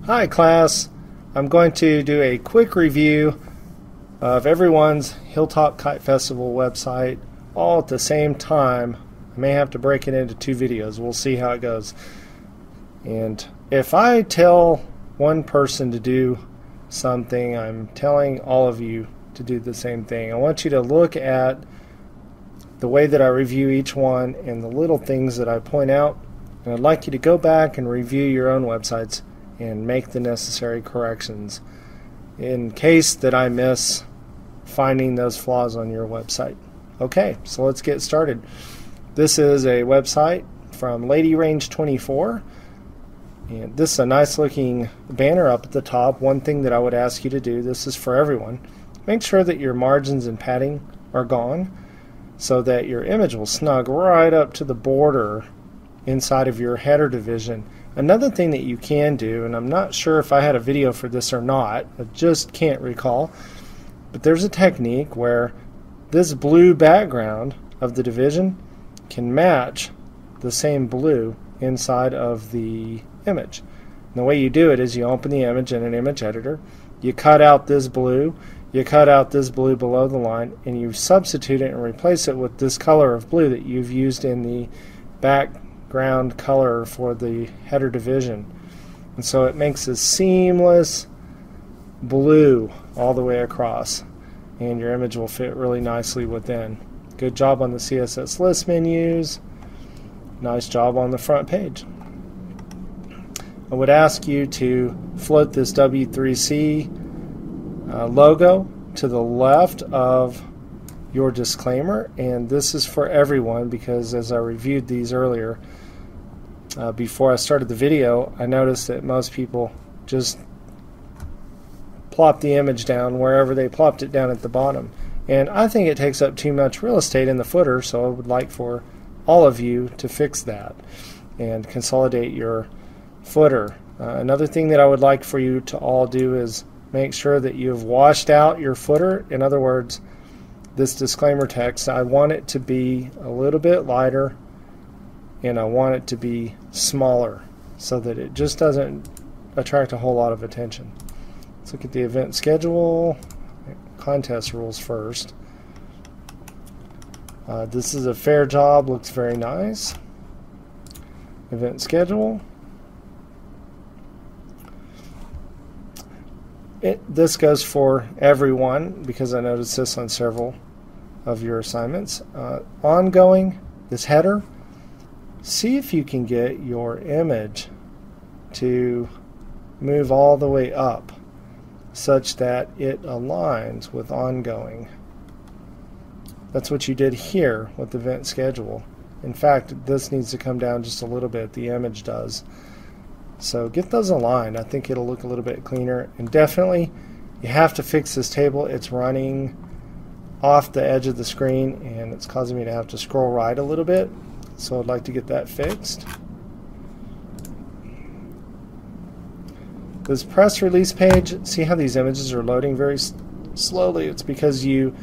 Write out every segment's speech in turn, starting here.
Hi class, I'm going to do a quick review of everyone's Hilltop Kite Festival website all at the same time. I may have to break it into two videos. We'll see how it goes. And if I tell one person to do something, I'm telling all of you to do the same thing. I want you to look at the way that I review each one and the little things that I point out, and I'd like you to go back and review your own websites and make the necessary corrections in case that I miss finding those flaws on your website. Okay, so let's get started. This is a website from Lady Range 24, and this is a nice looking banner up at the top. One thing that I would ask you to do, this is for everyone, make sure that your margins and padding are gone so that your image will snug right up to the border inside of your header division. Another thing that you can do, and I'm not sure if I had a video for this or not, I just can't recall, but there's a technique where this blue background of the division can match the same blue inside of the image. And the way you do it is you open the image in an image editor, you cut out this blue, you cut out this blue below the line, and you substitute it and replace it with this color of blue that you've used in the background color for the header division. And so it makes a seamless blue all the way across, and your image will fit really nicely within. Good job on the CSS list menus. Nice job on the front page. I would ask you to float this W3C logo to the left of your disclaimer, and this is for everyone because as I reviewed these earlier before I started the video, I noticed that most people just plop the image down wherever they plopped it down at the bottom, and I think it takes up too much real estate in the footer, so I would like for all of you to fix that and consolidate your footer. Another thing that I would like for you to all do is make sure that you've washed out your footer. In other words, this disclaimer text, I want it to be a little bit lighter and I want it to be smaller so that it just doesn't attract a whole lot of attention. Let's look at the event schedule. Contest rules first. This is a fair job, looks very nice. Event schedule. This goes for everyone because I noticed this on several of your assignments. Ongoing, this header, see if you can get your image to move all the way up such that it aligns with ongoing. That's what you did here with the event schedule. In fact, this needs to come down just a little bit, the image does. So get those aligned. I think it'll look a little bit cleaner. And definitely you have to fix this table. It's running off the edge of the screen and it's causing me to have to scroll right a little bit. So I'd like to get that fixed. This press release page, see how these images are loading very slowly? It's because you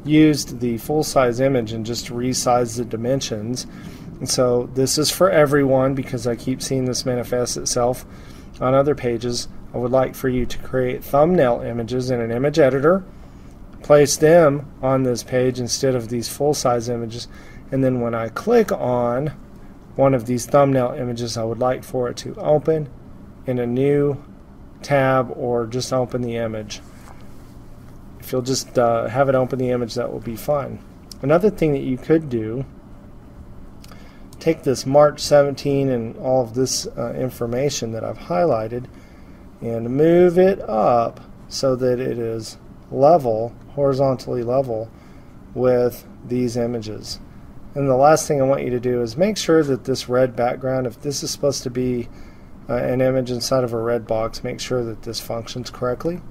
used the full-size image and just resized the dimensions. And so this is for everyone because I keep seeing this manifest itself on other pages. I would like for you to create thumbnail images in an image editor, place them on this page instead of these full-size images, and then when I click on one of these thumbnail images, I would like for it to open in a new tab or just open the image. If you'll just have it open the image, that will be fine. Another thing that you could do, take this March 17 and all of this information that I've highlighted and move it up so that it is level, horizontally level with these images. And the last thing I want you to do is make sure that this red background, if this is supposed to be an image inside of a red box, make sure that this functions correctly.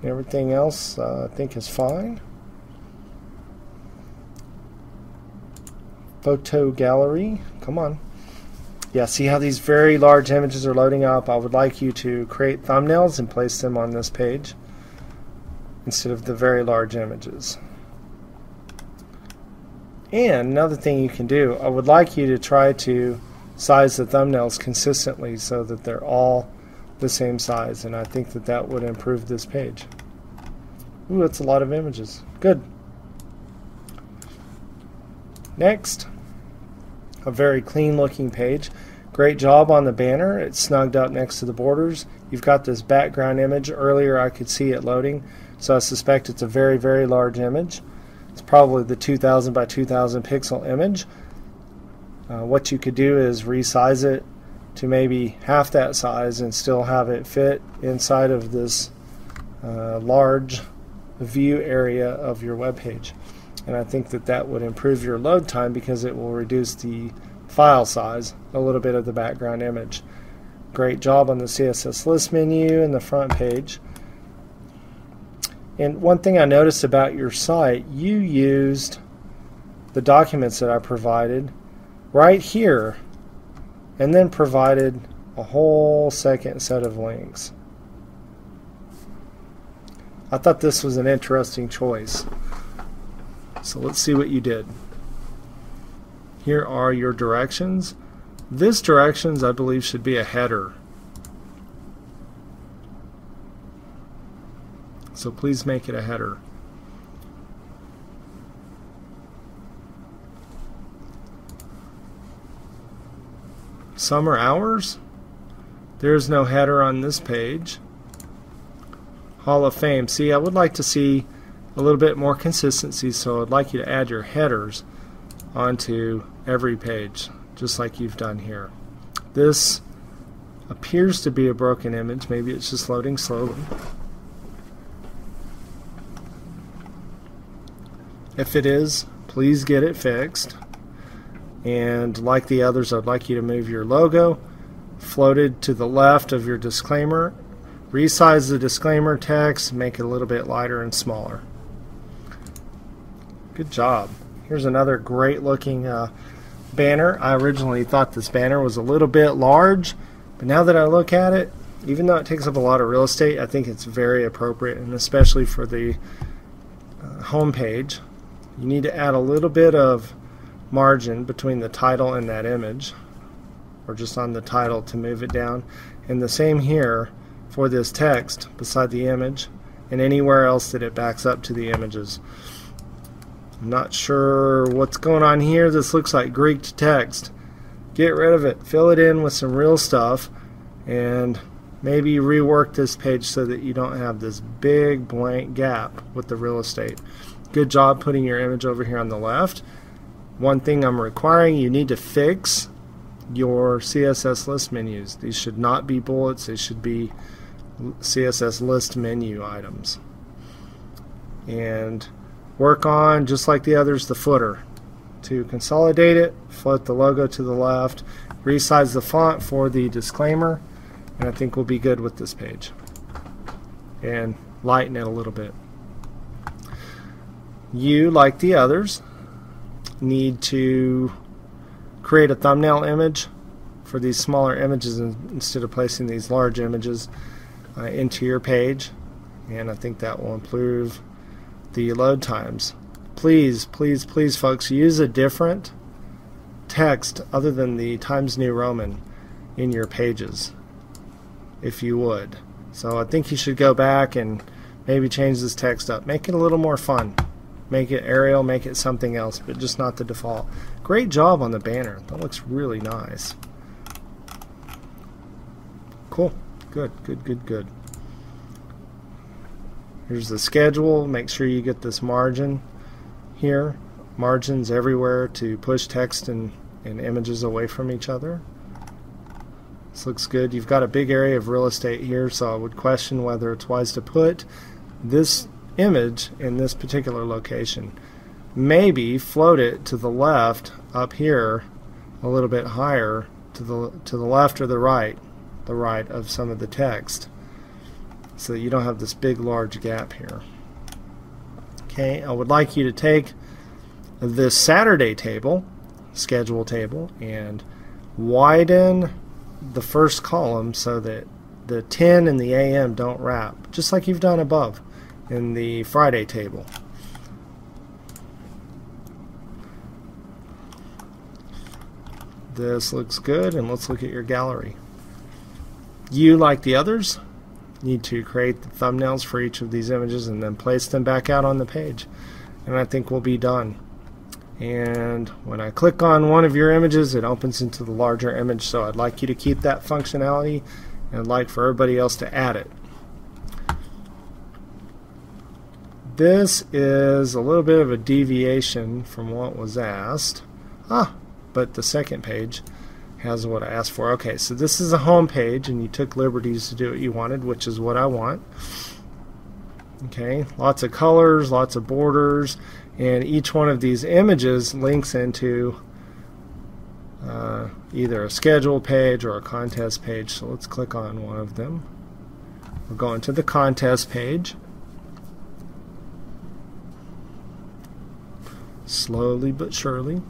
Everything else I think is fine. Photo gallery, come on. Yeah, see how these very large images are loading up? I would like you to create thumbnails and place them on this page instead of the very large images. And another thing you can do, I would like you to try to size the thumbnails consistently so that they're all the same size, and I think that that would improve this page. Ooh, that's a lot of images. Good. Next, a very clean looking page. Great job on the banner. It's snugged up next to the borders. You've got this background image. Earlier I could see it loading, so I suspect it's a very, very large image. It's probably the 2000 by 2000 pixel image. What you could do is resize it to maybe half that size and still have it fit inside of this large view area of your web page. And I think that that would improve your load time because it will reduce the file size a little bit of the background image. Great job on the CSS list menu and the front page. And one thing I noticed about your site, you used the documents that I provided right here and then provided a whole second set of links. I thought this was an interesting choice. So let's see what you did. Here are your directions. This directions, I believe, should be a header. So please make it a header. Summer hours. There's no header on this page. Hall of Fame. See, I would like to see a little bit more consistency, so I'd like you to add your headers onto every page, just like you've done here. This appears to be a broken image. Maybe it's just loading slowly. If it is, please get it fixed. And like the others, I'd like you to move your logo floated to the left of your disclaimer. Resize the disclaimer text, make it a little bit lighter and smaller. Good job. Here's another great looking banner. I originally thought this banner was a little bit large, but now that I look at it, even though it takes up a lot of real estate, I think it's very appropriate, and especially for the home page. You need to add a little bit of margin between the title and that image, or just on the title to move it down. And the same here for this text beside the image and anywhere else that it backs up to the images. I'm not sure what's going on here. This looks like Greek text. Get rid of it. Fill it in with some real stuff and maybe rework this page so that you don't have this big blank gap with the real estate. Good job putting your image over here on the left. One thing I'm requiring, you need to fix your CSS list menus. These should not be bullets. They should be CSS list menu items. And work on, just like the others, the footer. To consolidate it, float the logo to the left, resize the font for the disclaimer, and I think we'll be good with this page. And lighten it a little bit. You, like the others, need to create a thumbnail image for these smaller images instead of placing these large images into your page, and I think that will improve the load times. Please, please, please, folks, use a different text other than the Times New Roman in your pages, if you would. So I think you should go back and maybe change this text up. Make it a little more fun. Make it Arial, make it something else, but just not the default. Great job on the banner. That looks really nice. Cool. Good, good, good, good. Here's the schedule. Make sure you get this margin here. Margins everywhere to push text and images away from each other. This looks good. You've got a big area of real estate here, so I would question whether it's wise to put this image in this particular location. Maybe float it to the left up here a little bit higher to the left or the right of some of the text, so that you don't have this big large gap here. Okay, I would like you to take this Saturday table, schedule table, and widen the first column so that the 10 and the AM don't wrap, just like you've done above in the Friday table. This looks good, and let's look at your gallery. You, like the others, need to create the thumbnails for each of these images and then place them back out on the page. And I think we'll be done. And when I click on one of your images, it opens into the larger image, so I'd like you to keep that functionality, and I'd like for everybody else to add it. This is a little bit of a deviation from what was asked. But the second page has what I asked for. Okay, so this is a home page, and you took liberties to do what you wanted, which is what I want. Okay, lots of colors, lots of borders, and each one of these images links into either a schedule page or a contest page. So let's click on one of them. We're going to the contest page. Slowly but surely.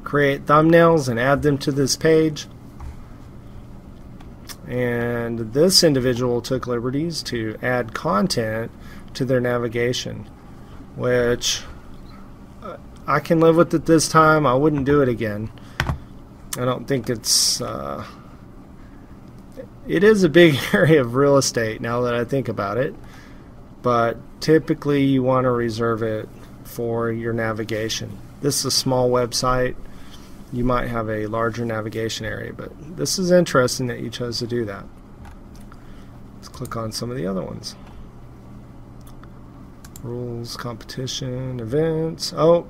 Create thumbnails and add them to this page. And this individual took liberties to add content to their navigation, which I can live with it this time. I wouldn't do it again. I don't think it's it is a big area of real estate now that I think about it, but typically you want to reserve it for your navigation. This is a small website. You might have a larger navigation area, but this is interesting that you chose to do that. Let's click on some of the other ones. Rules, competition, events. Oh,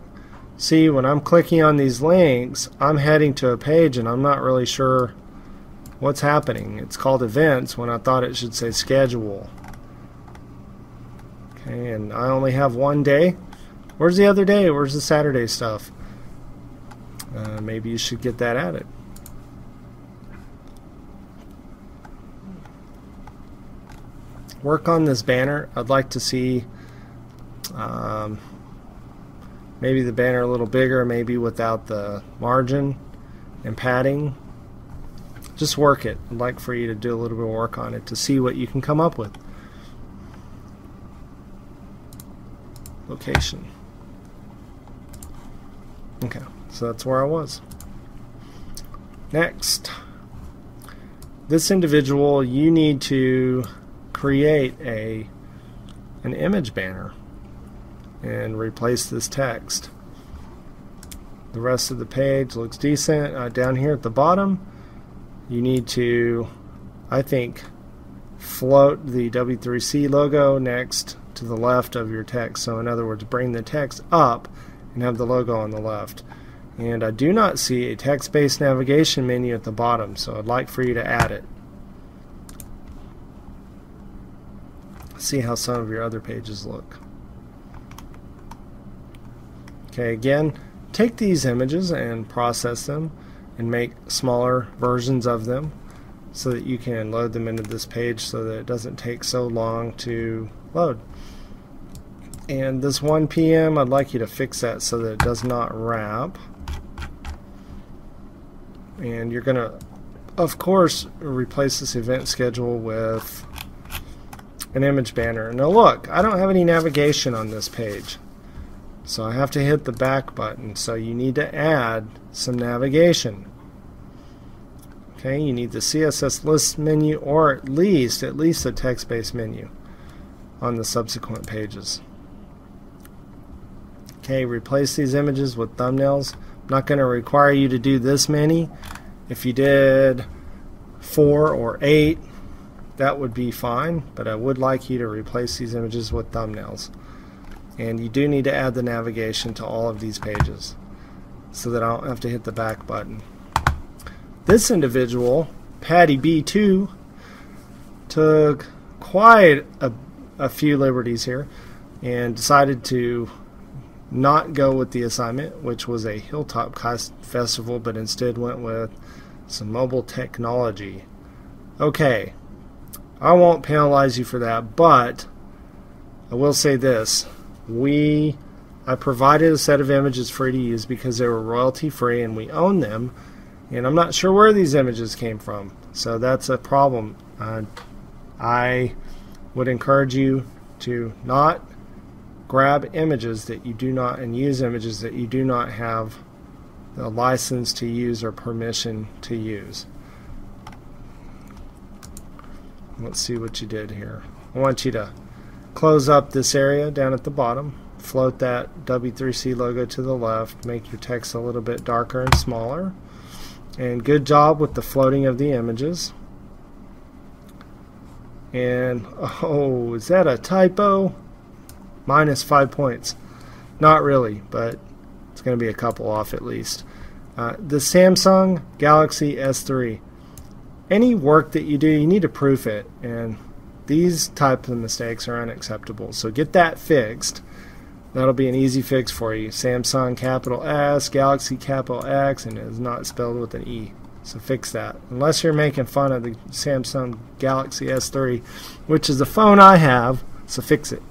see, when I'm clicking on these links, I'm heading to a page and I'm not really sure what's happening. It's called events when I thought it should say schedule. Okay, and I only have one day. Where's the other day? Where's the Saturday stuff? Maybe you should get that added. Work on this banner. I'd like to see maybe the banner a little bigger, maybe without the margin and padding. Just work it. I'd like for you to do a little bit of work on it to see what you can come up with. Location. Okay, so that's where I was. Next, this individual, you need to create an image banner and replace this text. The rest of the page looks decent. Down here at the bottom, you need to, I think, float the W3C logo next to the left of your text. So in other words, bring the text up and have the logo on the left. And I do not see a text-based navigation menu at the bottom, so I'd like for you to add it. See how some of your other pages look. Okay, again, take these images and process them and make smaller versions of them so that you can load them into this page so that it doesn't take so long to load. And this 1 p.m. I'd like you to fix that so that it does not wrap. And you're going to, of course, replace this event schedule with an image banner. Now look, I don't have any navigation on this page, so I have to hit the back button. So you need to add some navigation. Okay, you need the CSS list menu, or at least a text-based menu on the subsequent pages. Okay, replace these images with thumbnails. I'm not going to require you to do this many. If you did 4 or 8, that would be fine, but I would like you to replace these images with thumbnails. And you do need to add the navigation to all of these pages so that I don't have to hit the back button. This individual, Patty B2, took quite a few liberties here and decided to not go with the assignment, which was a Hilltop Festival, but instead went with some mobile technology. Okay, I won't penalize you for that, but I will say this. I provided a set of images free to use because they were royalty free and we own them, and I'm not sure where these images came from, so that's a problem. I would encourage you to not grab images that you do not, and use images that you do not have the license to use or permission to use. Let's see what you did here. I want you to close up this area down at the bottom, float that W3C logo to the left, make your text a little bit darker and smaller, and good job with the floating of the images. And oh, is that a typo? -5 points. Not really, but it's going to be a couple off at least. The Samsung Galaxy S3. Any work that you do, you need to proof it, and these types of mistakes are unacceptable. So get that fixed. That'll be an easy fix for you. Samsung capital S, Galaxy capital X, and it is not spelled with an E. So fix that. Unless you're making fun of the Samsung Galaxy S3, which is the phone I have, so fix it.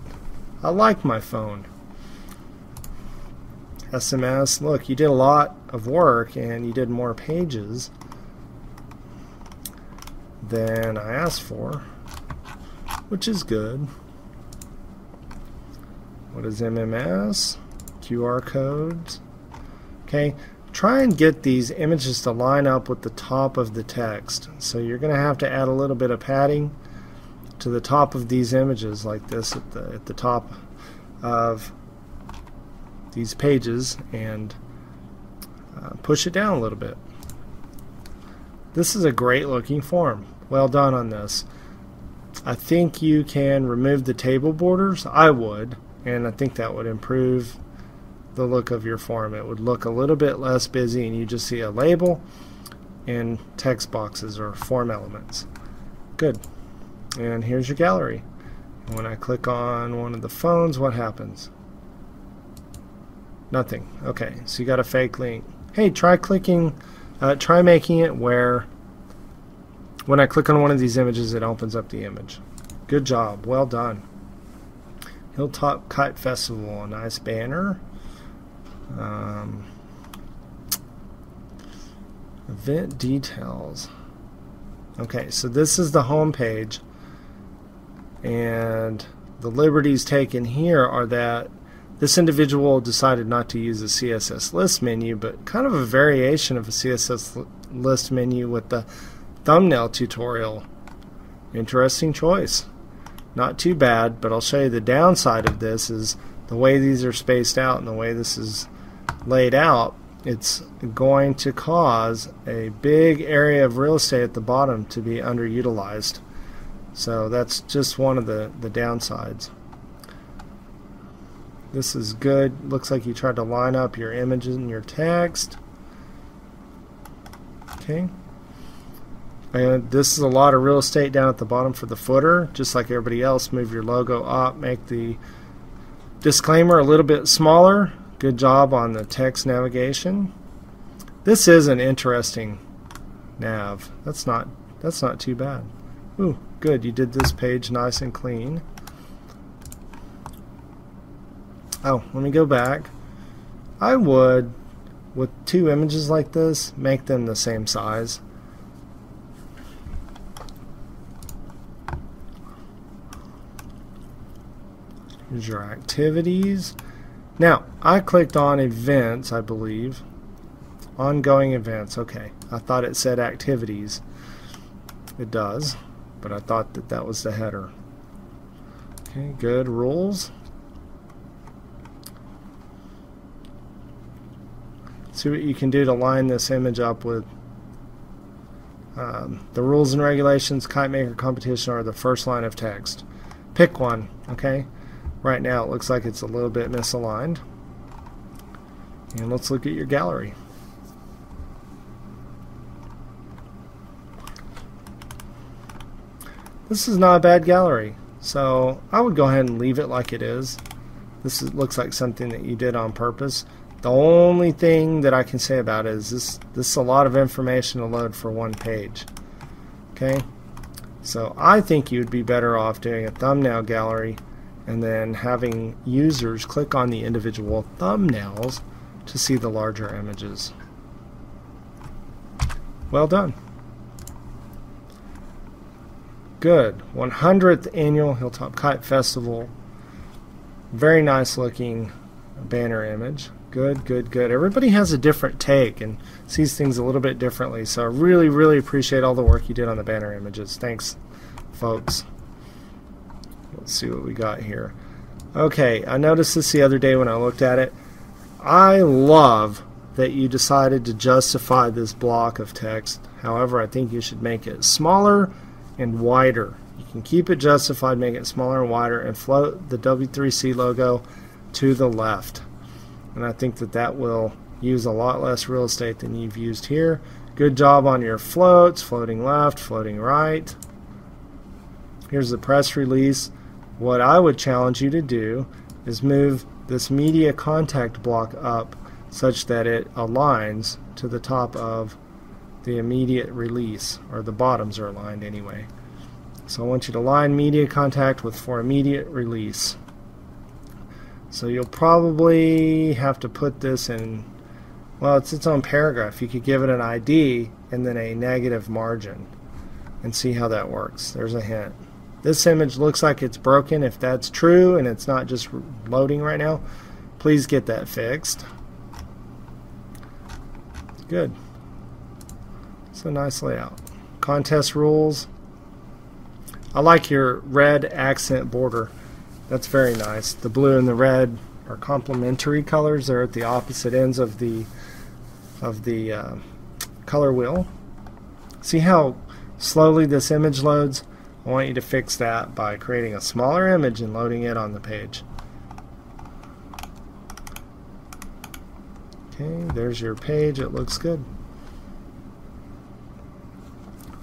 I like my phone. SMS, look, you did a lot of work and you did more pages than I asked for, which is good. What is MMS? QR codes. Okay, try and get these images to line up with the top of the text. So you're going to have to add a little bit of padding to the top of these images like this at the top of these pages, and push it down a little bit. This is a great looking form. Well done on this. I think you can remove the table borders. I would, and I think that would improve the look of your form. It would look a little bit less busy and you just see a label and text boxes or form elements. Good. And here's your gallery. When I click on one of the phones, what happens? Nothing. Okay, so you got a fake link. Hey, try making it where when I click on one of these images, it opens up the image. Good job. Well done. Hilltop Kite Festival, a nice banner. Event details. Okay, so this is the home page, and the liberties taken here are that this individual decided not to use a CSS list menu, but kind of a variation of a CSS list menu with the thumbnail tutorial. Interesting choice. Not too bad, but I'll show you the downside of this is the way these are spaced out and the way this is laid out. It's going to cause a big area of real estate at the bottom to be underutilized. So that's just one of the downsides. This is good. Looks like you tried to line up your images and your text. Okay. And this is a lot of real estate down at the bottom for the footer. Just like everybody else, move your logo up, make the disclaimer a little bit smaller. Good job on the text navigation. This is an interesting nav. That's not too bad. Ooh, good. You did this page nice and clean. Oh, let me go back. I would, with two images like this, make them the same size. Here's your activities. Now, I clicked on events, I believe. Ongoing events. Okay, I thought it said activities. It does, but I thought that was the header. Okay, good. Rules. See what you can do to line this image up with the rules and regulations, kite maker competition, or the first line of text. Pick one, okay? Right now it looks like it's a little bit misaligned. And let's look at your gallery. This is not a bad gallery, so I would go ahead and leave it like it is. Looks like something that you did on purpose. The only thing that I can say about it is this is a lot of information to load for one page. Okay, so I think you'd be better off doing a thumbnail gallery and then having users click on the individual thumbnails to see the larger images. Well done. Good. 100th Annual Hilltop Kite Festival. Very nice looking banner image. Good, good, good. Everybody has a different take and sees things a little bit differently, so I really, really appreciate all the work you did on the banner images. Thanks, folks. Let's see what we got here. Okay, I noticed this the other day when I looked at it. I love that you decided to justify this block of text. However, I think you should make it smaller and wider. You can keep it justified, make it smaller and wider, and float the W3C logo to the left. And I think that that will use a lot less real estate than you've used here. Good job on your floats, floating left, floating right. Here's the press release. What I would challenge you to do is move this media contact block up such that it aligns to the top of the immediate release, or the bottoms are aligned anyway. So I want you to align media contact with for immediate release. So you'll probably have to put this in, well, it's its own paragraph. You could give it an ID and then a negative margin and see how that works. There's a hint. This image looks like it's broken. If that's true and it's not just loading right now, please get that fixed. Good. It's a nice layout. Contest rules. I like your red accent border. That's very nice. The blue and the red are complementary colors. They're at the opposite ends of the color wheel. See how slowly this image loads? I want you to fix that by creating a smaller image and loading it on the page. Okay, there's your page. It looks good.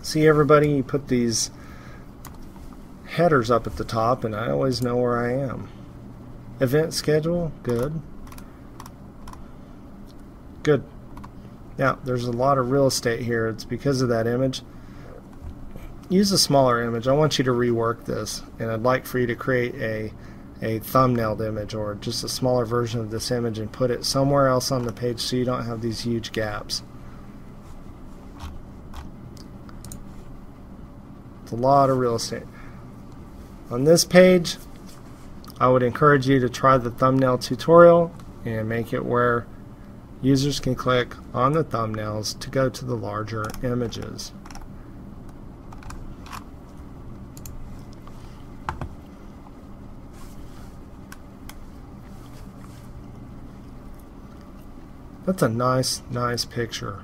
See, everybody, you put these headers up at the top and I always know where I am. Event schedule, good. Good. Now, there's a lot of real estate here. It's because of that image. Use a smaller image. I want you to rework this, and I'd like for you to create a thumbnailed image or just a smaller version of this image and put it somewhere else on the page so you don't have these huge gaps. It's a lot of real estate. On this page, I would encourage you to try the thumbnail tutorial and make it where users can click on the thumbnails to go to the larger images. That's a nice picture.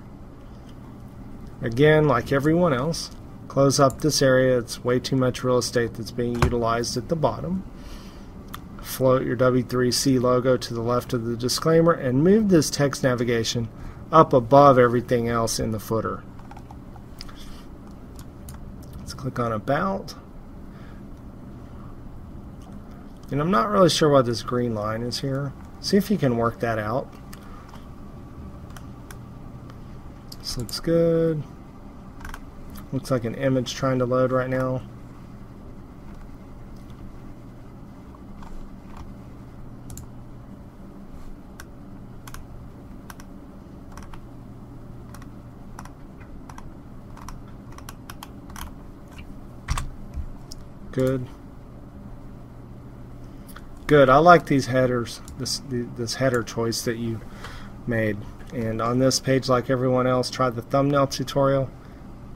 Again, like everyone else, close up this area. It's way too much real estate that's being utilized at the bottom. Float your W3C logo to the left of the disclaimer and move this text navigation up above everything else in the footer. Let's click on About. And I'm not really sure why this green line is here. See if you can work that out. This looks good. Looks like an image trying to load right now. Good. Good. I like these headers, this header choice that you made. And on this page, like everyone else, try the thumbnail tutorial.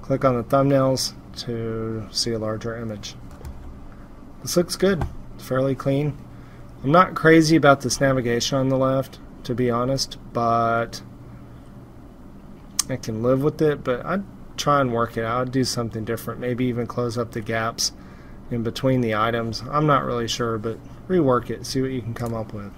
Click on the thumbnails to see a larger image. This looks good. It's fairly clean. I'm not crazy about this navigation on the left, to be honest, but I can live with it. But I'd try and work it out. I'd do something different. Maybe even close up the gaps in between the items. I'm not really sure, but rework it. See what you can come up with.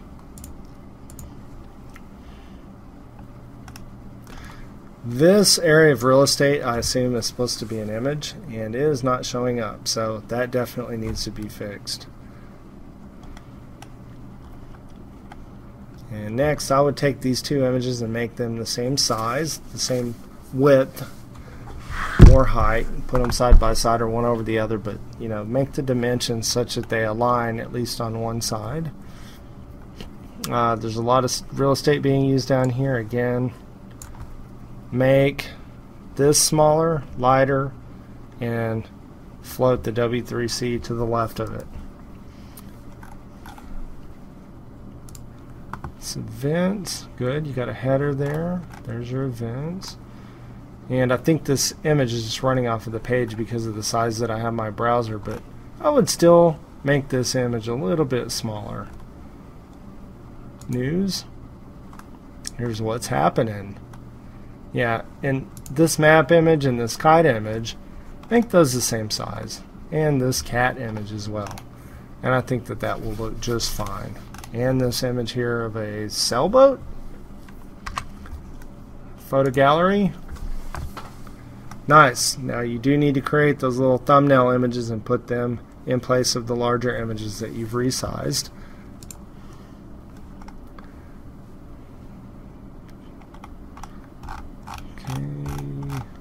This area of real estate, I assume, is supposed to be an image, and it is not showing up, so that definitely needs to be fixed. And next, I would take these two images and make them the same size, the same width, or height, put them side by side or one over the other, but make the dimensions such that they align at least on one side. There's a lot of real estate being used down here. Again, make this smaller, lighter, and float the W3C to the left of it. Some events, good. You got a header there. There's your events. And I think this image is just running off of the page because of the size that I have my browser, but I would still make this image a little bit smaller. News. Here's what's happening. Yeah, and this map image and this kite image, make those the same size. And this cat image as well. And I think that that will look just fine. And this image here of a sailboat. Photo gallery. Nice. Now you do need to create those little thumbnail images and put them in place of the larger images that you've resized. Okay,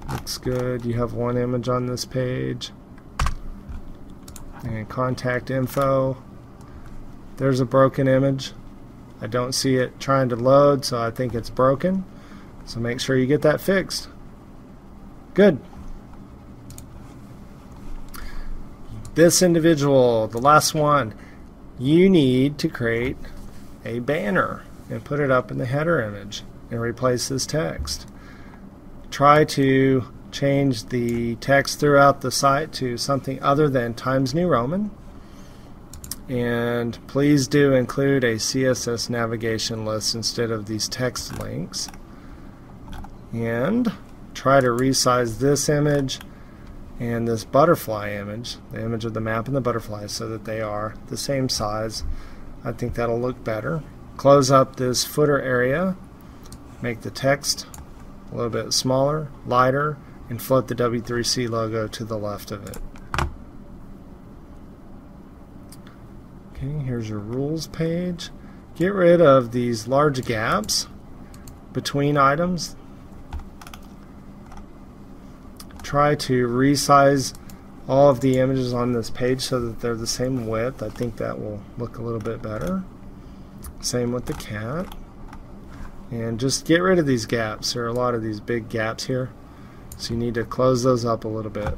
looks good. You have one image on this page. And contact info. There's a broken image. I don't see it trying to load, so I think it's broken. So make sure you get that fixed. Good. This individual, the last one, you need to create a banner and put it up in the header image and replace this text. Try to change the text throughout the site to something other than Times New Roman. And please do include a CSS navigation list instead of these text links. And try to resize this image and this butterfly image, the image of the map and the butterfly, so that they are the same size. I think that'll look better. Close up this footer area, make the text a little bit smaller, lighter, and float the W3C logo to the left of it. Okay, here's your rules page. Get rid of these large gaps between items. Try to resize all of the images on this page so that they're the same width. I think that will look a little bit better. Same with the cat. And just get rid of these gaps. There are a lot of these big gaps here, so you need to close those up a little bit.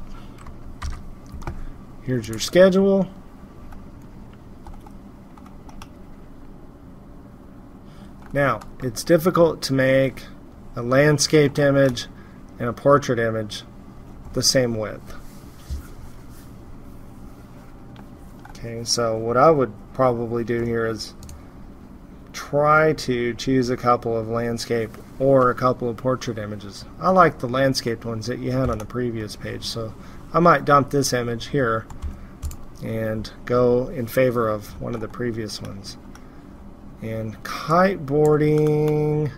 Here's your schedule. Now, it's difficult to make a landscaped image and a portrait image the same width. Okay, so what I would probably do here is try to choose a couple of landscape or a couple of portrait images. I like the landscaped ones that you had on the previous page, so I might dump this image here and go in favor of one of the previous ones. And kiteboarding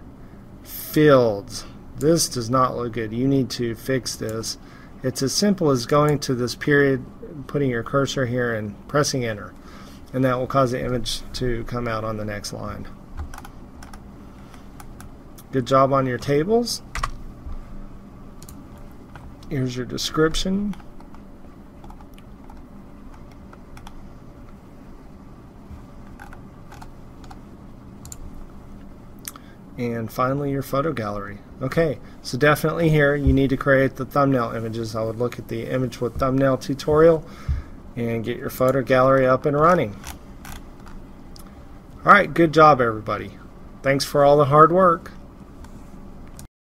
fields. This does not look good. You need to fix this. It's as simple as going to this period, putting your cursor here and pressing enter, and that will cause the image to come out on the next line. Good job on your tables. Here's your description. And finally your photo gallery. Okay, so definitely here you need to create the thumbnail images. I would look at the image with thumbnail tutorial and get your photo gallery up and running. Alright, good job everybody. Thanks for all the hard work.